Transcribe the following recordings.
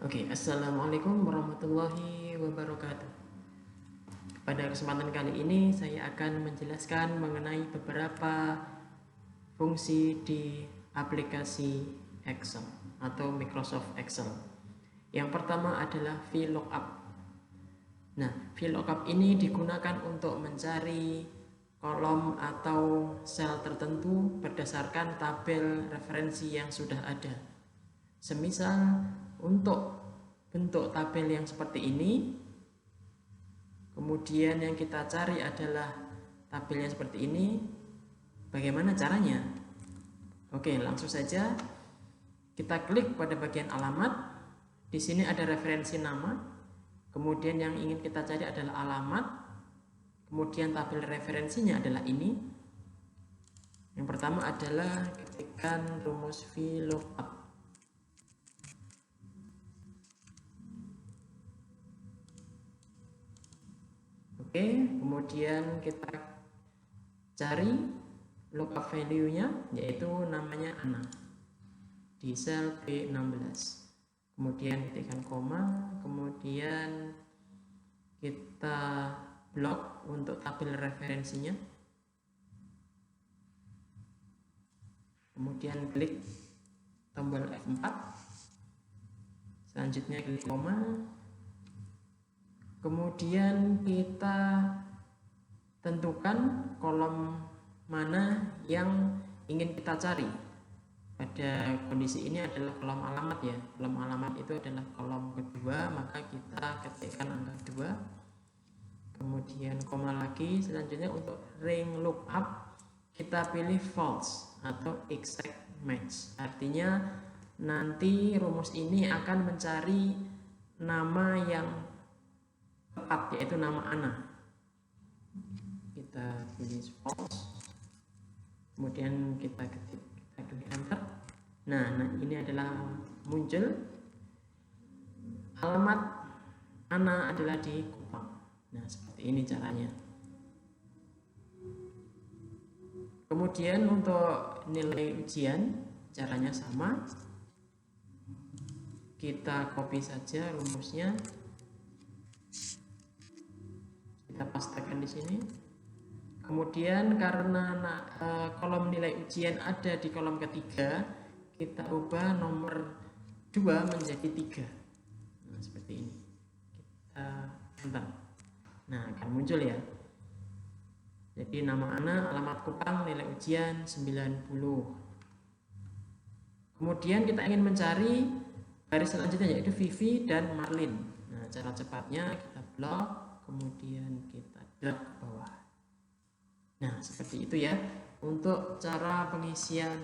Oke, assalamualaikum warahmatullahi wabarakatuh. Pada kesempatan kali ini saya akan menjelaskan mengenai beberapa fungsi di aplikasi Excel atau Microsoft Excel. Yang pertama adalah VLOOKUP. Nah, VLOOKUP ini digunakan untuk mencari kolom atau sel tertentu berdasarkan tabel referensi yang sudah ada. Semisal untuk bentuk tabel yang seperti ini, kemudian yang kita cari adalah tabel yang seperti ini. Bagaimana caranya? Oke, langsung saja kita klik pada bagian alamat. Di sini ada referensi nama, kemudian yang ingin kita cari adalah alamat, kemudian tabel referensinya adalah ini. Yang pertama adalah ketikkan rumus VLOOKUP. Oke, kemudian kita cari lookup value-nya, yaitu namanya Ana di sel B16. Kemudian ketikkan koma, kemudian kita blok untuk tabel referensinya. Kemudian klik tombol F4. Selanjutnya klik koma. Kemudian kita tentukan kolom mana yang ingin kita cari. Pada kondisi ini adalah kolom alamat ya. Kolom alamat itu adalah kolom kedua, maka kita ketikkan angka 2. Kemudian koma lagi. Selanjutnya untuk ring lookup kita pilih false atau exact match. Artinya nanti rumus ini akan mencari nama yang tepat, yaitu nama Ana. Kita pilih false, kemudian kita klik enter. Nah, ini adalah muncul alamat Ana adalah di Kupang. Nah, seperti ini caranya. Kemudian untuk nilai ujian caranya sama, kita copy saja rumusnya, kita pastekan di sini. Kemudian karena kolom nilai ujian ada di kolom ketiga, kita ubah nomor 2 menjadi 3. Nah, seperti ini. Kita enter. Nah, akan muncul ya. Jadi nama Ana, alamat Kupang, nilai ujian 90. Kemudian kita ingin mencari baris selanjutnya, yaitu Vivi dan Marlin. Nah, cara cepatnya kita blok, kemudian kita drag ke bawah. Nah, seperti itu ya untuk cara pengisian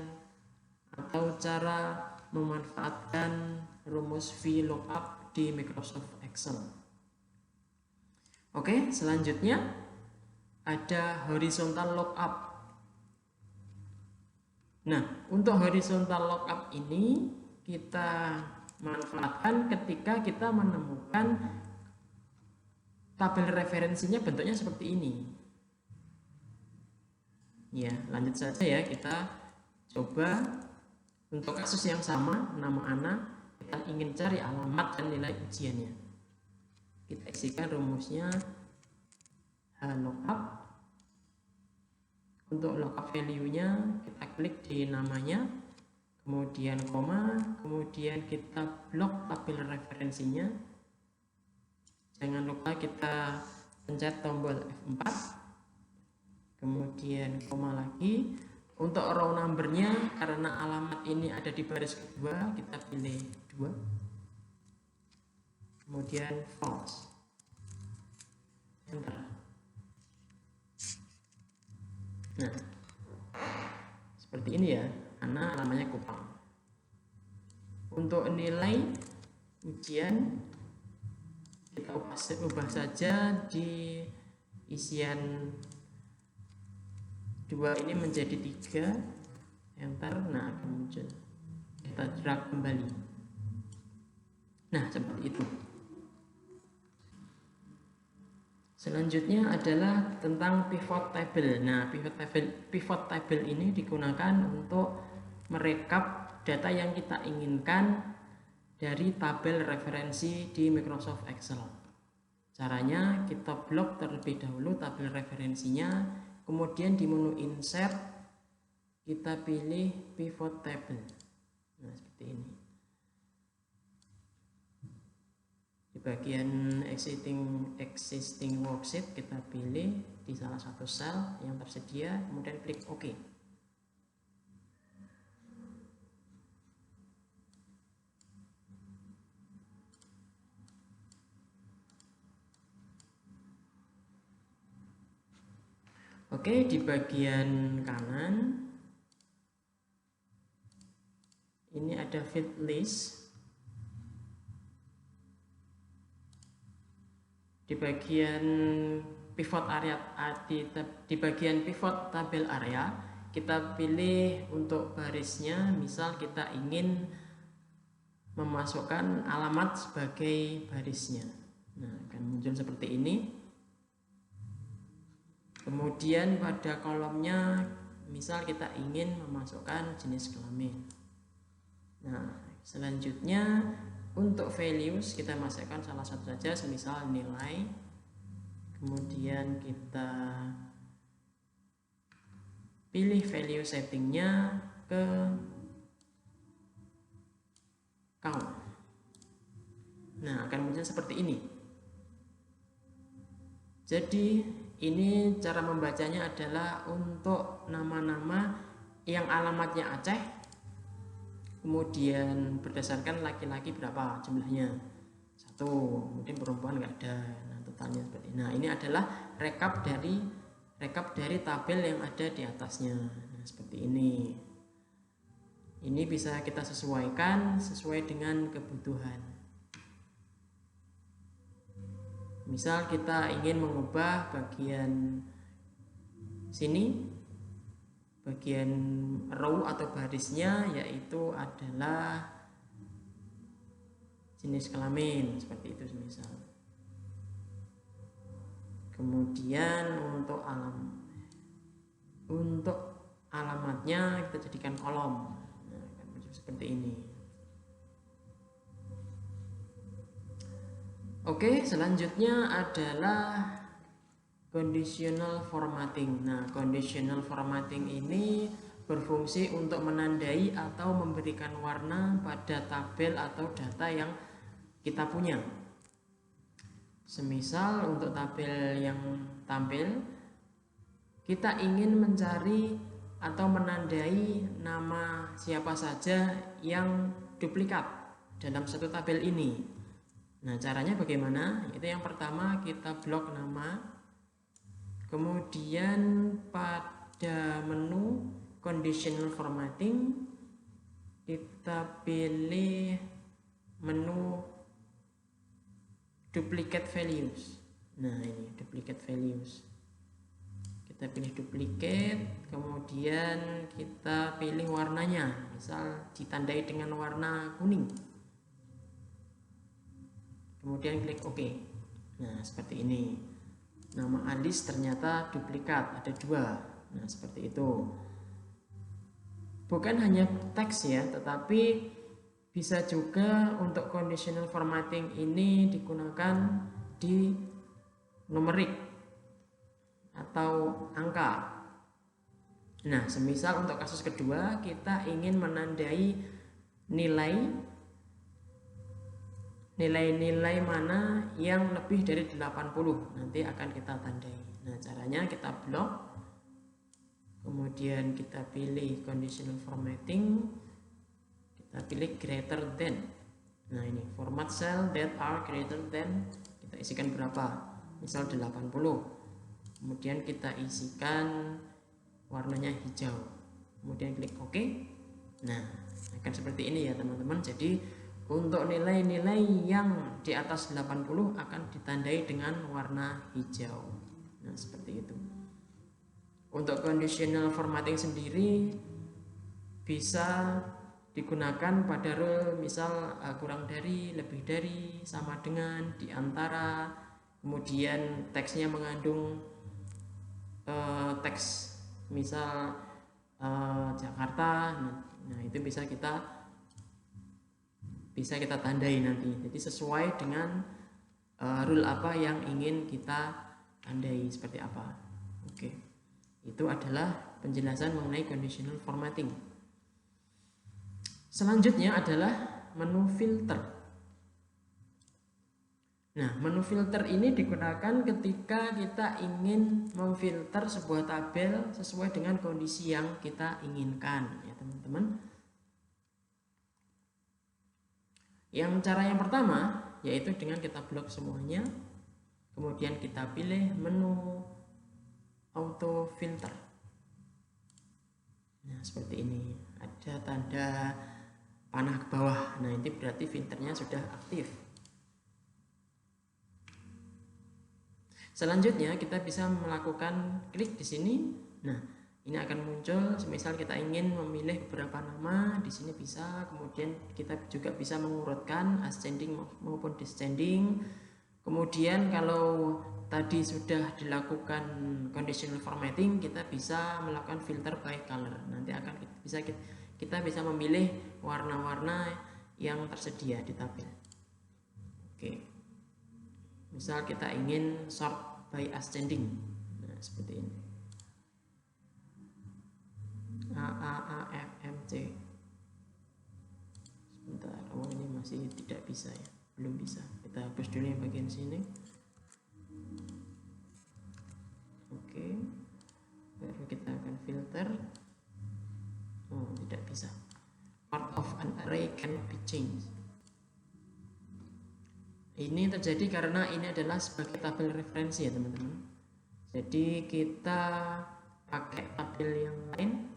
atau cara memanfaatkan rumus VLOOKUP di Microsoft Excel. Oke, selanjutnya ada horizontal lookup. Nah, untuk horizontal lookup ini kita manfaatkan ketika kita menemukan tabel referensinya bentuknya seperti ini. Ya, lanjut saja ya, kita coba untuk kasus yang sama, nama Ana, kita ingin cari alamat dan nilai ujiannya. Kita isikan rumusnya lookup. Untuk lookup value-nya kita klik di namanya, kemudian koma, kemudian kita blok tabel referensinya. Jangan lupa kita pencet tombol F4, kemudian koma lagi. Untuk row number-nya, karena alamat ini ada di baris kedua, kita pilih 2, kemudian false, enter. Nah, seperti ini ya, Ana namanya Kupang. Untuk nilai ujian kita ubah saja di isian 2 ini menjadi 3, enter. Nah, akan muncul. Kita drag kembali. Nah, seperti itu. Selanjutnya adalah tentang pivot table. Nah, pivot table ini digunakan untuk merekap data yang kita inginkan dari tabel referensi di Microsoft Excel. Caranya kita blok terlebih dahulu tabel referensinya, kemudian di menu insert kita pilih pivot table. Nah, seperti ini. Di bagian existing worksheet kita pilih di salah satu sel yang tersedia, kemudian klik OK. Oke, di bagian kanan ini ada field list. Di bagian pivot area, di bagian pivot tabel area kita pilih untuk barisnya, misal kita ingin memasukkan alamat sebagai barisnya. Nah, akan muncul seperti ini. Kemudian pada kolomnya misal kita ingin memasukkan jenis kelamin. Nah, selanjutnya untuk values kita masukkan salah satu saja, semisal nilai. Kemudian kita pilih value settingnya ke count. Nah, akan muncul seperti ini. Jadi ini cara membacanya adalah untuk nama-nama yang alamatnya Aceh, kemudian berdasarkan laki-laki berapa jumlahnya, 1, kemudian perempuan nggak ada. Nah, totalnya seperti ini. Nah, ini adalah rekap dari tabel yang ada di atasnya. Nah, seperti ini. Ini bisa kita sesuaikan sesuai dengan kebutuhan. Misal kita ingin mengubah bagian sini, bagian row atau barisnya yaitu adalah jenis kelamin, seperti itu misal. Kemudian untuk alamatnya kita jadikan kolom. Nah, seperti ini. Oke, selanjutnya adalah conditional formatting. Nah, conditional formatting ini berfungsi untuk menandai atau memberikan warna pada tabel atau data yang kita punya. Semisal untuk tabel yang tampil, kita ingin mencari atau menandai nama siapa saja yang duplikat dalam satu tabel ini. Nah, caranya bagaimana? Itu yang pertama kita blok nama, kemudian pada menu conditional formatting kita pilih menu duplicate values. Nah, ini duplicate values. Kita pilih duplicate, kemudian kita pilih warnanya, misal ditandai dengan warna kuning. Kemudian klik OK. Nah, seperti ini. Nama Alis ternyata duplikat, ada 2. Nah, seperti itu. Bukan hanya teks ya, tetapi bisa juga untuk conditional formatting ini digunakan di numerik atau angka. Nah, semisal untuk kasus kedua kita ingin menandai nilai-nilai mana yang lebih dari 80, nanti akan kita tandai. Nah, caranya kita blok, kemudian kita pilih conditional formatting, kita pilih greater than. Nah, ini format cell that are greater than, kita isikan berapa, misal 80, kemudian kita isikan warnanya hijau, kemudian klik OK. Nah, akan seperti ini ya teman-teman. Jadi untuk nilai-nilai yang di atas 80 akan ditandai dengan warna hijau. Nah, seperti itu. Untuk conditional formatting sendiri bisa digunakan pada rule misal kurang dari, lebih dari, sama dengan, di antara, kemudian teksnya mengandung teks misal Jakarta. Nah, itu bisa kita bisa kita tandai nanti. Jadi sesuai dengan rule apa yang ingin kita tandai seperti apa. Oke, itu adalah penjelasan mengenai conditional formatting. Selanjutnya adalah menu filter. Nah, menu filter ini digunakan ketika kita ingin memfilter sebuah tabel sesuai dengan kondisi yang kita inginkan, ya teman-teman. Cara yang pertama yaitu dengan kita blok semuanya, kemudian kita pilih menu auto filter. Nah, seperti ini, ada tanda panah ke bawah. Nah, ini berarti filternya sudah aktif. Selanjutnya kita bisa melakukan klik di sini. Nah, ini akan muncul semisal kita ingin memilih beberapa nama, di sini bisa. Kemudian kita juga bisa mengurutkan ascending maupun descending. Kemudian kalau tadi sudah dilakukan conditional formatting, kita bisa melakukan filter by color. Nanti akan kita bisa memilih warna-warna yang tersedia di tabel. Oke. Misal kita ingin sort by ascending, nah seperti ini, A A A F M C. Sebentar, oh ini masih tidak bisa ya, belum bisa. Kita hapus dulu yang bagian sini. Oke, baru kita akan filter. Oh, tidak bisa. Part of an array can be changed. Ini terjadi karena ini adalah sebagai tabel referensi ya teman-teman. Jadi kita pakai tabel yang lain,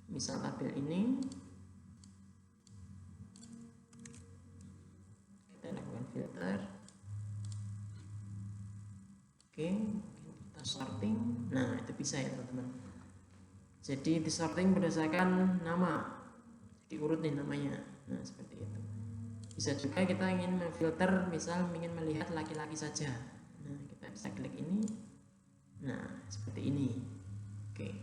misal tabel ini, kita lakukan filter. Oke, kita sorting. Nah, itu bisa ya teman-teman. Jadi di sorting berdasarkan nama, diurut nih namanya. Nah, seperti itu. Bisa juga kita ingin memfilter, misal ingin melihat laki-laki saja. Nah, kita bisa klik ini. Nah, seperti ini. Oke.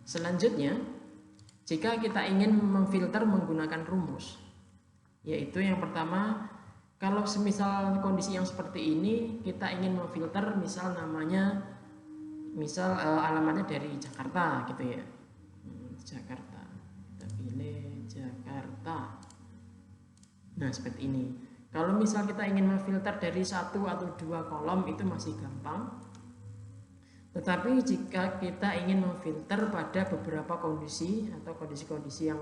Selanjutnya, jika kita ingin memfilter menggunakan rumus, yaitu yang pertama, kalau semisal kondisi yang seperti ini kita ingin memfilter, misal namanya, misal alamatnya dari Jakarta gitu ya, Jakarta, kita pilih Jakarta. Nah, seperti ini. Kalau misal kita ingin memfilter dari 1 atau 2 kolom itu masih gampang. Tetapi jika kita ingin memfilter pada beberapa kondisi atau kondisi-kondisi yang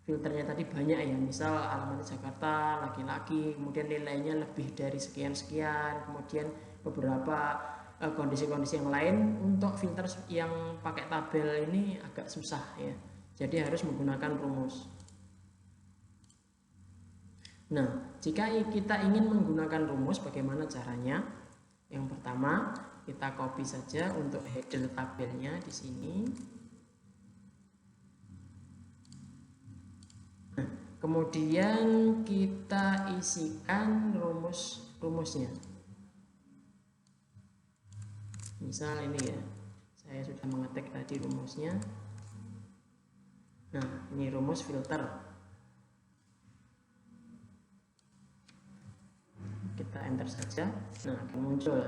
filternya tadi banyak ya, misal alamat Jakarta, laki-laki, kemudian nilainya lebih dari sekian-sekian, kemudian beberapa kondisi-kondisi yang lain, untuk filter yang pakai tabel ini agak susah ya, jadi harus menggunakan rumus. Nah, jika kita ingin menggunakan rumus, bagaimana caranya? Yang pertama, kita copy saja untuk header tabelnya di sini. Nah, kemudian kita isikan rumusnya. Misal ini ya, saya sudah mengetik tadi rumusnya. Nah, ini rumus filter. Kita enter saja. Nah, akan muncul.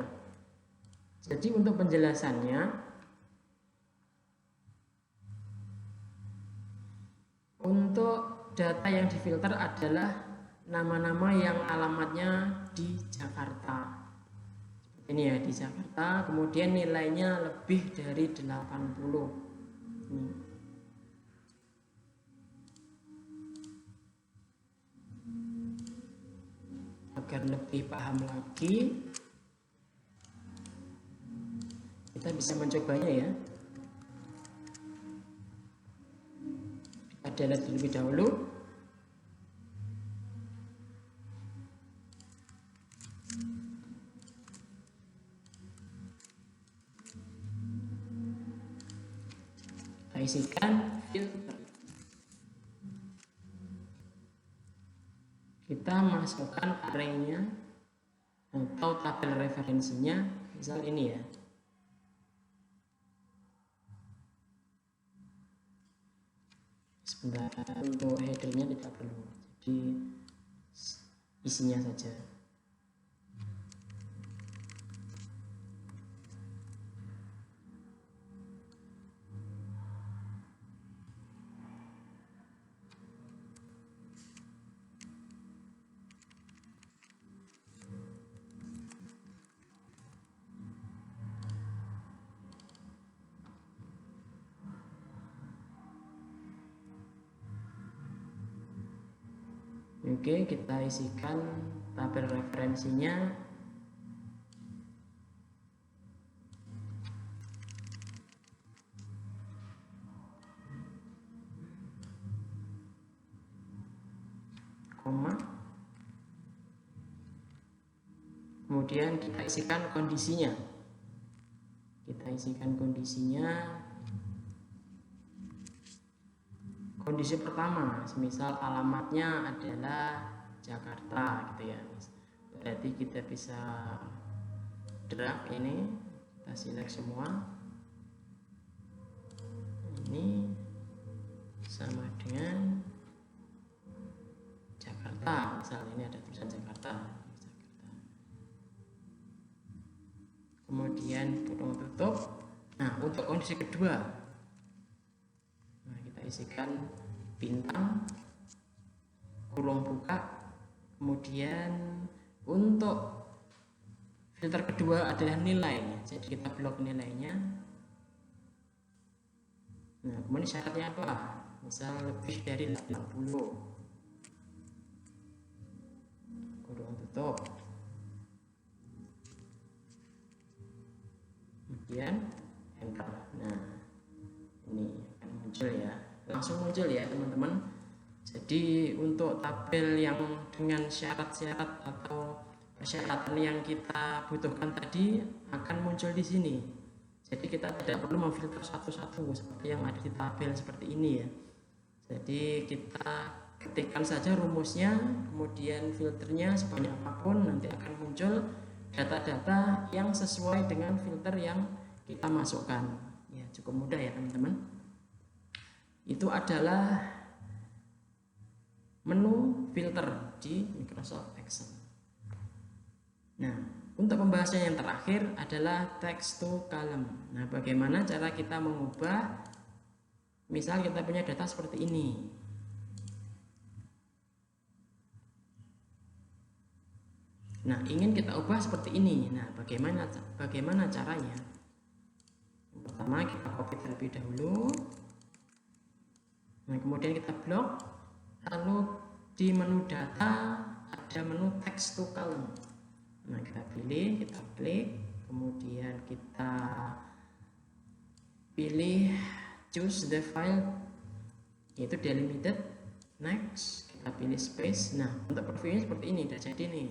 Jadi untuk penjelasannya, untuk data yang difilter adalah nama-nama yang alamatnya di Jakarta. Ini ya, di Jakarta, kemudian nilainya lebih dari 80. Ini. Agar lebih paham lagi, kita bisa mencobanya ya. Kita lihat terlebih dahulu. Kita isikan filter. kita masukkan arraynya atau tabel referensinya, misal ini ya. Sebentar, untuk headernya tidak perlu, jadi isinya saja. Oke, kita isikan tabel referensinya. Koma. Kemudian kita isikan kondisinya. Kondisi pertama, misal alamatnya adalah Jakarta gitu ya. Berarti kita bisa drag ini, kita select semua. Ini sama dengan Jakarta, misal ini ada tulisan Jakarta. Kemudian tutup. Nah, untuk kondisi kedua, kita isikan bintang, kurung buka. Kemudian untuk filter kedua adalah nilai, jadi kita blok nilainya. Nah, kemudian syaratnya apa? Misal lebih dari 80, kurung tutup. Kemudian enter. Nah, ini akan muncul ya, langsung muncul ya teman-teman. Jadi untuk tabel yang dengan syarat-syarat atau persyaratan yang kita butuhkan tadi akan muncul di sini. Jadi kita tidak perlu memfilter satu-satu seperti yang ada di tabel seperti ini ya. Jadi kita ketikkan saja rumusnya, kemudian filternya sebanyak apapun, nanti akan muncul data-data yang sesuai dengan filter yang kita masukkan. Ya, cukup mudah ya teman-teman. Itu adalah menu filter di Microsoft Excel. Nah, untuk pembahasan yang terakhir adalah text to column. Nah, bagaimana cara kita mengubah, misal kita punya data seperti ini. Nah, ingin kita ubah seperti ini. Nah, bagaimana caranya? Yang pertama kita copy terlebih dahulu. Nah, kemudian kita blok. Lalu di menu data ada menu text to column. Nah, kita pilih, kita klik, kemudian kita pilih choose the file, yaitu delimited. Next, kita pilih space. Nah, untuk previewnya seperti ini, udah jadi nih.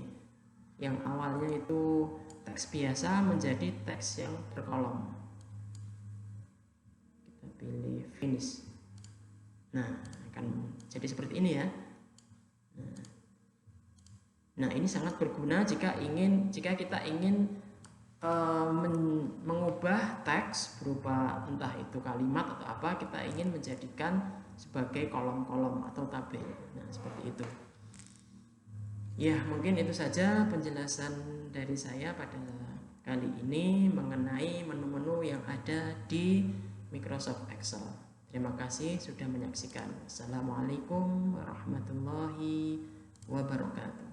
Yang awalnya itu teks biasa menjadi teks yang berkolom. Kita pilih finish. Nah, akan jadi seperti ini ya. Nah, ini sangat berguna jika kita ingin mengubah teks berupa entah itu kalimat atau apa, kita ingin menjadikan sebagai kolom-kolom atau tabel. Nah, seperti itu. Ya, mungkin itu saja penjelasan dari saya pada kali ini mengenai menu-menu yang ada di Microsoft Excel. Terima kasih sudah menyaksikan. Assalamualaikum warahmatullahi wabarakatuh.